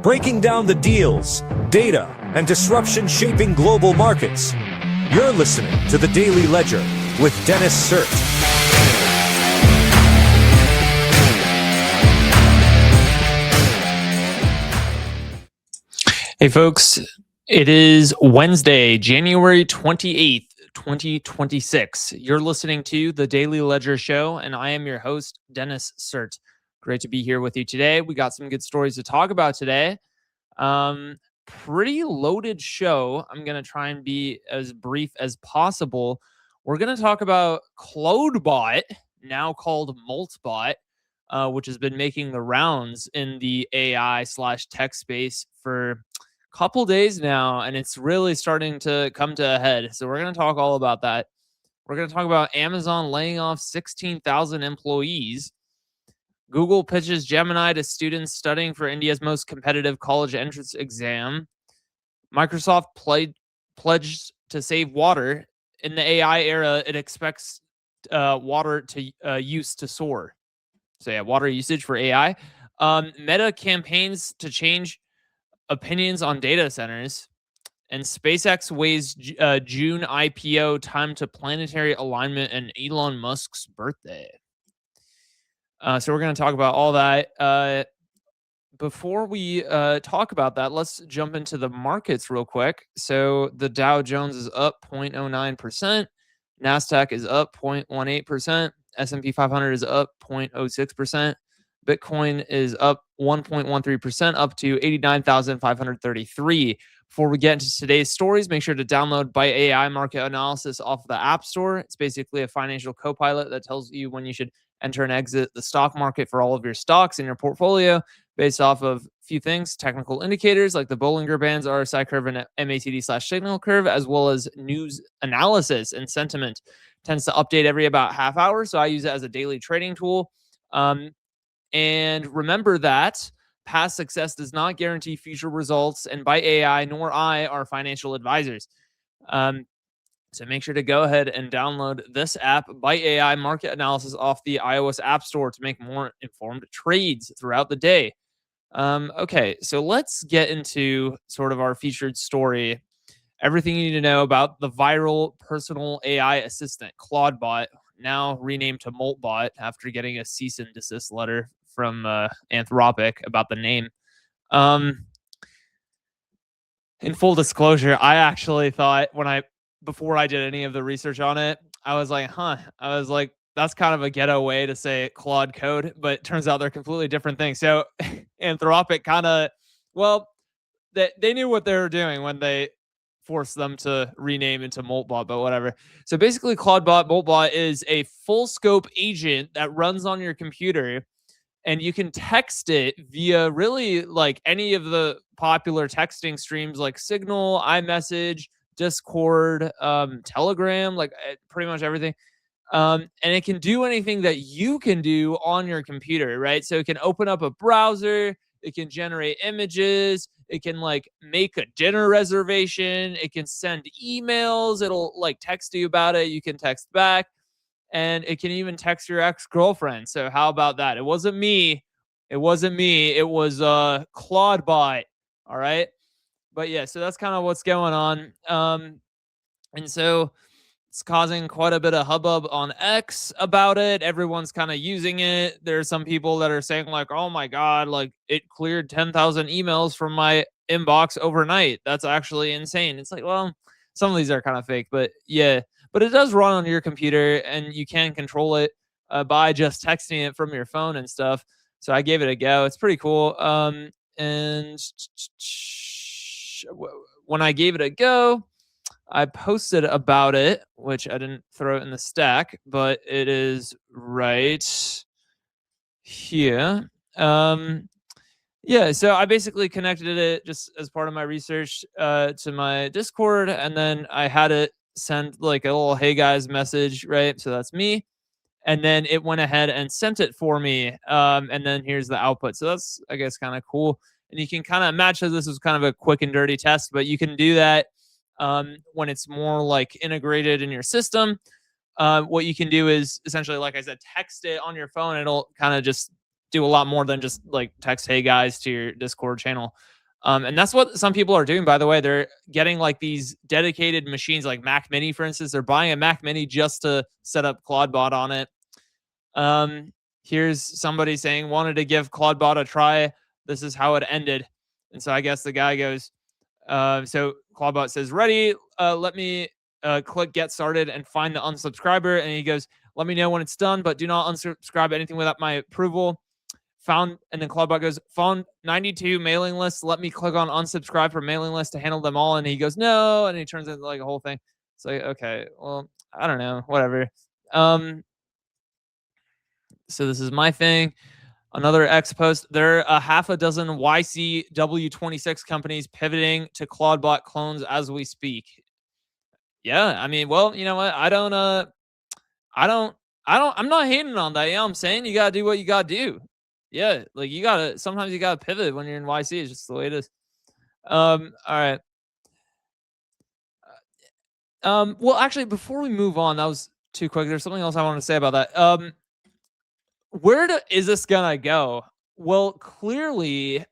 breaking down the deals, data, and disruption shaping global markets. You're listening to The Daily Ledger with Dennis Sert. Hey folks, it is Wednesday, January 28th, 2026. You're listening to The Daily Ledger Show, and I am your host, Dennis Sert. Great to be here with you today. We got some good stories to talk about today. Pretty loaded show. I'm going to try and be as brief as possible. We're going to talk about Clawdbot, now called Moltbot, which has been making the rounds in the AI/tech space for couple days now, and it's really starting to come to a head. So we're going to talk all about that. We're going to talk about Amazon laying off 16,000 employees. Google pitches Gemini to students studying for India's most competitive college entrance exam. Microsoft pledged to save water. In the AI era, it expects water use to soar. So yeah, water usage for AI. Meta campaigns to change opinions on data centers, and SpaceX weighs June IPO time to planetary alignment and Elon Musk's birthday. So we're going to talk about all that. Before we talk about that, let's jump into the markets real quick. So the Dow Jones is up 0.09%. NASDAQ is up 0.18%. S&P 500 is up 0.06%. Bitcoin is up 1.13%, up to 89,533. Before we get into today's stories, make sure to download Byte AI Market Analysis off the App Store. It's basically a financial co-pilot that tells you when you should enter and exit the stock market for all of your stocks in your portfolio based off of a few things: technical indicators like the Bollinger Bands, RSI curve, and MACD/signal curve, as well as news analysis and sentiment. Tends to update every about half hour, so I use it as a daily trading tool. And remember that past success does not guarantee future results, and Byte AI nor I are financial advisors. So make sure to go ahead and download this app, Byte AI Market Analysis, off the iOS App Store to make more informed trades throughout the day. Okay, so let's get into sort of our featured story. Everything you need to know about the viral personal AI assistant, Clawdbot, now renamed to Moltbot after getting a cease and desist letter from Anthropic about the name. In full disclosure, I actually thought before I did any of the research on it, I was like, that's kind of a ghetto way to say Claude code, but it turns out they're completely different things. So Anthropic they knew what they were doing when they forced them to rename into Moltbot, but whatever. So basically, Moltbot is a full scope agent that runs on your computer, and you can text it via really like any of the popular texting streams like Signal, iMessage, Discord, Telegram, like pretty much everything. And it can do anything that you can do on your computer, right? So it can open up a browser, it can generate images, it can like make a dinner reservation, it can send emails, it'll like text you about it, you can text back, and it can even text your ex-girlfriend. So how about that? It wasn't me. It was Clawdbot. All right. But yeah, so that's kind of what's going on. And so it's causing quite a bit of hubbub on X about it. Everyone's kind of using it. There's some people that are saying like, oh my God, like it cleared 10,000 emails from my inbox overnight. That's actually insane. It's like, well, some of these are kind of fake, but yeah. But it does run on your computer, and you can control it by just texting it from your phone and stuff. So I gave it a go. It's pretty cool. And when I gave it a go, I posted about it, which I didn't throw it in the stack, but it is right here. Yeah, so I basically connected it just as part of my research to my Discord, and then I had it send like a little "Hey guys" message, right? So that's me, and then it went ahead and sent it for me, and then here's the output. So that's, I guess, kind of cool. And you can kind of imagine this was kind of a quick and dirty test, but you can do that when it's more like integrated in your system. What you can do is essentially, like I said, text it on your phone. It'll kind of just do a lot more than just like text "Hey guys" to your Discord channel. And that's what some people are doing, by the way. They're getting like these dedicated machines, like Mac Mini, for instance. They're buying a Mac Mini just to set up Clawdbot on it. Here's somebody saying, wanted to give Clawdbot a try. This is how it ended. And so I guess the guy goes, so Clawdbot says, ready, let me click get started and find the unsubscriber. And he goes, let me know when it's done, but do not unsubscribe anything without my approval. Found, and then Clawdbot goes, found 92 mailing lists. Let me click on unsubscribe for mailing list to handle them all. And he goes, no. And he turns into like a whole thing. It's like, okay, well, I don't know, whatever. So this is my thing. Another X post. There are a half a dozen YCW26 companies pivoting to Clawdbot clones as we speak. Yeah, I mean, well, you know what? I'm not hating on that. Yeah, I'm saying you gotta do what you gotta do. Yeah, like sometimes you gotta pivot when you're in YC. It's just the way it is. All right. Well, actually, before we move on, that was too quick. There's something else I want to say about that. Is this gonna go? Well, clearly,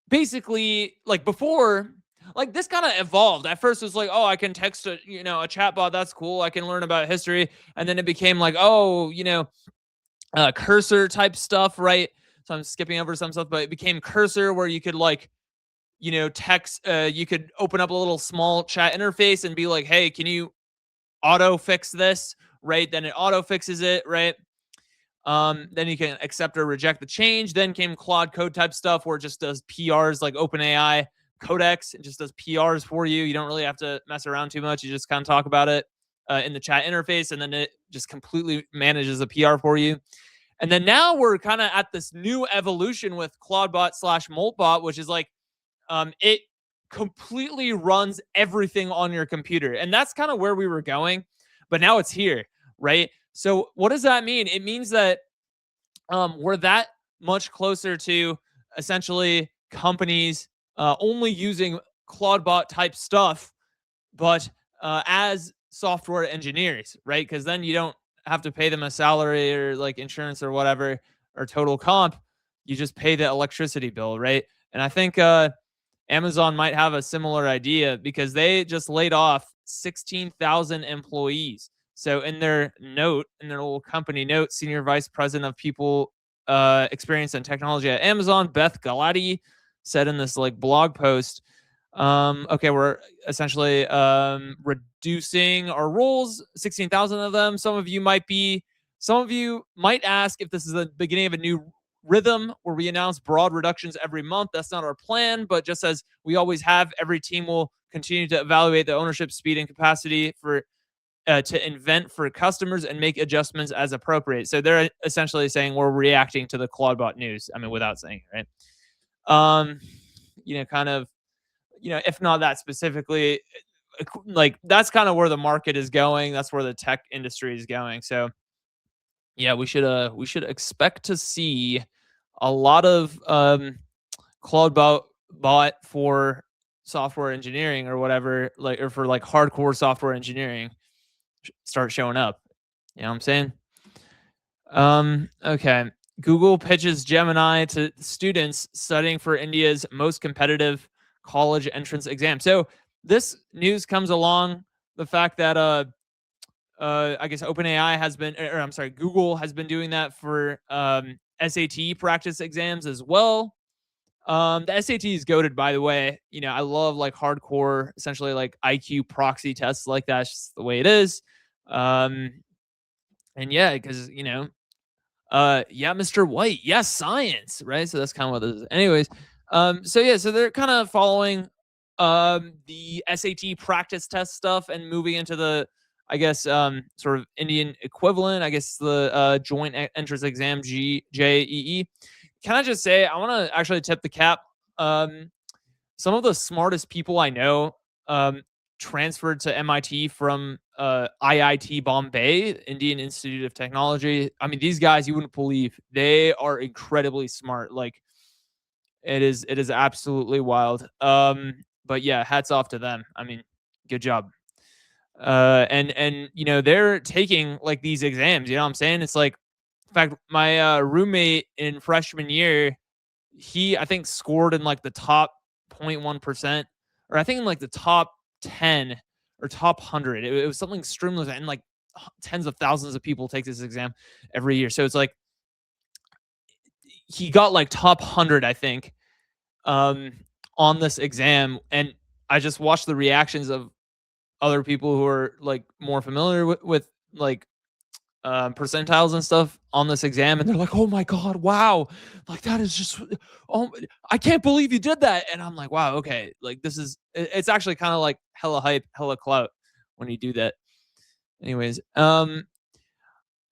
basically, like before, like this kind of evolved. At first, it was like, oh, I can text a chatbot. That's cool. I can learn about history, and then it became like, oh, cursor type stuff, right? So I'm skipping over some stuff, but it became cursor where you could like, text. You could open up a little small chat interface and be like, hey, can you auto fix this? Right? Then it auto fixes it, right? Then you can accept or reject the change. Then came Claude Code type stuff where it just does PRs like OpenAI Codex. It just does PRs for you. You don't really have to mess around too much. You just kind of talk about it in the chat interface, and then it just completely manages a PR for you. And then now we're kind of at this new evolution with Clawdbot / Moltbot, which is like it completely runs everything on your computer. And that's kind of where we were going. But now it's here, right? So what does that mean? It means that we're that much closer to essentially companies only using Clawdbot type stuff, but as software engineers, right? Because then you don't have to pay them a salary or like insurance or whatever or total comp. You just pay the electricity bill, right? And I think Amazon might have a similar idea because they just laid off 16,000 employees. So in their little company note, Senior Vice President of People Experience and Technology at Amazon, Beth Galati, said in this like blog post, okay, we're essentially reducing our roles, 16,000 of them. Some of you might ask if this is the beginning of a new rhythm where we announce broad reductions every month. That's not our plan, but just as we always have, every team will continue to evaluate the ownership, speed, and capacity to invent for customers and make adjustments as appropriate. So they're essentially saying we're reacting to the Clawdbot news. I mean, without saying it, right? If not that specifically, like that's kind of where the market is going. That's where the tech industry is going. So yeah, we should expect to see a lot of Clawdbot for software engineering or whatever, like, or for like hardcore software engineering start showing up. You know what I'm saying? Okay. Google pitches Gemini to students studying for India's most competitive college entrance exam. So this news comes along the fact that I guess OpenAI has been, or I'm sorry, Google has been doing that for SAT practice exams as well. The SAT is goated, by the way. I love like hardcore, essentially like IQ proxy tests like that. It's just the way it is. And yeah, because yeah, Mr. White, yes, science, right? So that's kind of what this is. Anyways, so they're kind of following the SAT practice test stuff and moving into the, I guess, sort of Indian equivalent. I guess the joint entrance exam, JEE. Can I just say, I want to actually tip the cap. Some of the smartest people I know transferred to MIT from IIT Bombay, Indian Institute of Technology. I mean, these guys, you wouldn't believe, they are incredibly smart. Like, it is absolutely wild. But yeah, hats off to them. I mean, good job. And they're taking like these exams. You know what I'm saying? It's like fact, my roommate in freshman year, he I think scored in like the top 0.1%, or I think in like the top 10 or top 100. It was something extremely, and like tens of thousands of people take this exam every year. So it's like he got like top 100, I think, um, on this exam. And I just watched the reactions of other people who are like more familiar with like percentiles and stuff on this exam, and they're like, "Oh my god, wow! Like that is just, oh, I can't believe you did that." And I'm like, "Wow, okay, like this is, it's actually kind of like hella hype, hella clout when you do that." Anyways,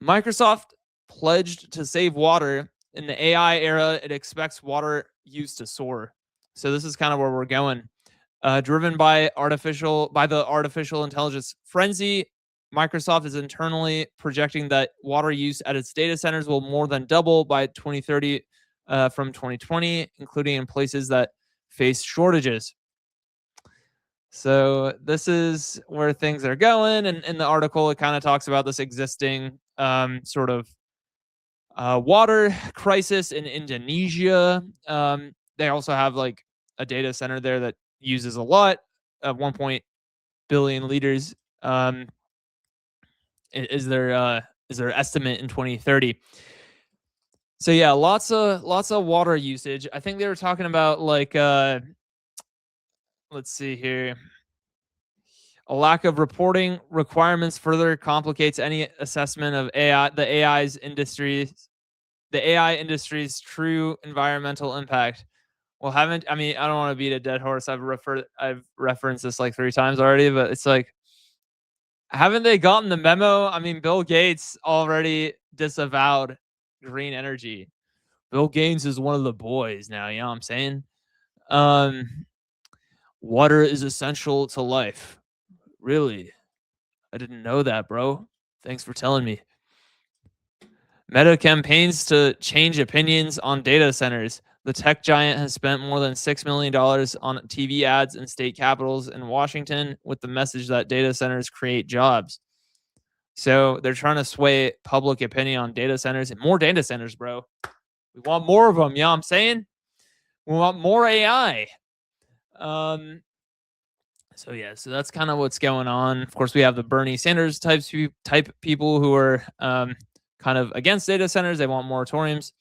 Microsoft pledged to save water in the AI era. It expects water use to soar. So this is kind of where we're going. Driven by the artificial intelligence frenzy, Microsoft is internally projecting that water use at its data centers will more than double by 2030 from 2020, including in places that face shortages. So this is where things are going. And in the article, it kind of talks about this existing sort of water crisis in Indonesia. They also have like a data center there that uses a lot of 1 billion liters. Is their estimate in 2030. So yeah, lots of water usage. I think they were talking about like let's see here. A lack of reporting requirements further complicates any assessment of the AI industry's true environmental impact. Well, I don't want to beat a dead horse. I've referenced this like 3 times already, but it's like, haven't they gotten the memo? I mean, Bill Gates already disavowed green energy. Bill Gates is one of the boys now, you know what I'm saying? Water is essential to life. Really? I didn't know that, bro. Thanks for telling me. Meta campaigns to change opinions on data centers. The tech giant has spent more than $6 million on TV ads in state capitals in Washington with the message that data centers create jobs. So they're trying to sway public opinion on data centers, and more data centers, bro. We want more of them. You know what I'm saying? We want more AI. So yeah, so that's kind of what's going on. Of course, we have the Bernie Sanders type people who are kind of against data centers. They want moratoriums.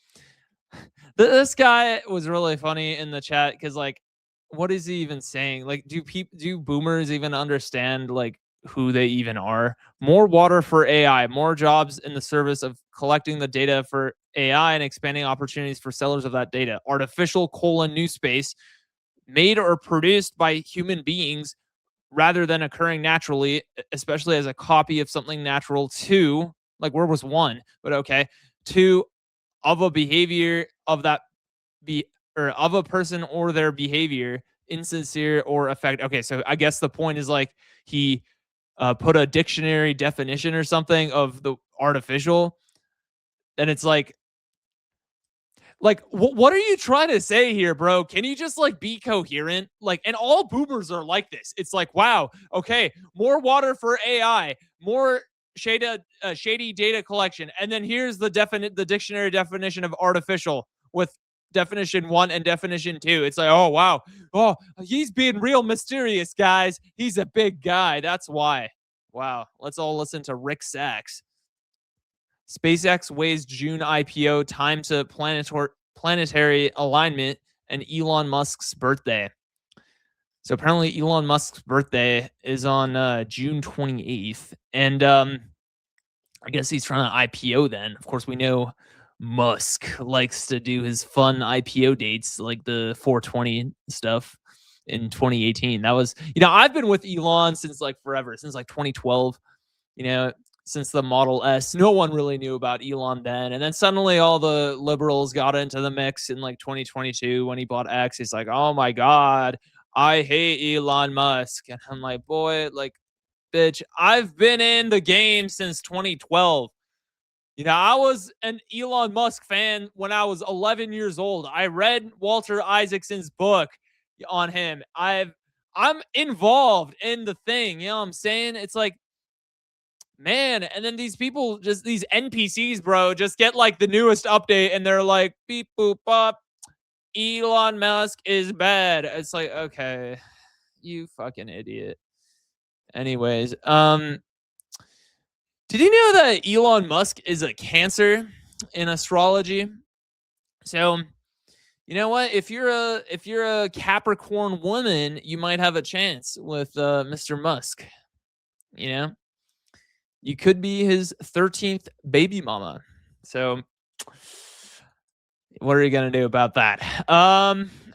This guy was really funny in the chat because, like, what is he even saying? Like, do boomers even understand like who they even are? More water for AI, more jobs in the service of collecting the data for AI and expanding opportunities for sellers of that data. Artificial new space made or produced by human beings rather than occurring naturally, especially as a copy of something natural. Two, like where was one? But okay, two, of a behavior of that or of a person or their behavior, insincere or effect. Okay, so I guess the point is like he put a dictionary definition or something of the artificial, and it's like what are you trying to say here, bro? Can you just like be coherent? Like, and all boomers are like this. It's like, wow, okay, more water for AI, more shady data collection, and then here's the dictionary definition of artificial with definition 1 and definition 2. It's like, oh wow, oh, he's being real mysterious, guys. He's a big guy. That's why. Wow, let's all listen to Rick Sachs. SpaceX weighs June IPO, time to planetary alignment, and Elon Musk's birthday. So apparently Elon Musk's birthday is on June 28th. And I guess he's trying to IPO then. Of course, we know Musk likes to do his fun IPO dates like the 420 stuff in 2018. That was, I've been with Elon since like forever, since like 2012. Since the Model S. No one really knew about Elon then. And then suddenly all the liberals got into the mix in like 2022 when he bought X. He's like, oh my God, I hate Elon Musk. And I'm like, boy, like, bitch, I've been in the game since 2012. I was an Elon Musk fan when I was 11 years old. I read Walter Isaacson's book on him. I'm involved in the thing. You know what I'm saying? It's like, Man, and then these people, just these NPCs, bro, just get like the newest update and they're like, beep, boop, bop, Elon Musk is bad. It's like, okay, you fucking idiot. Anyways, did you know that Elon Musk is a Cancer in astrology? So, you know what? If you're a Capricorn woman, you might have a chance with Mr. Musk. You know, you could be his 13th baby mama. So, what are you gonna do about that?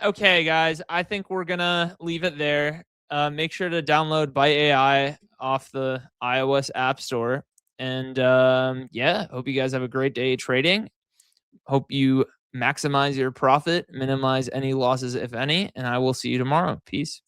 Okay, guys, I think we're gonna leave it there. Make sure to download Byte AI off the iOS App Store. And yeah, hope you guys have a great day trading. Hope you maximize your profit, minimize any losses, if any, and I will see you tomorrow. Peace.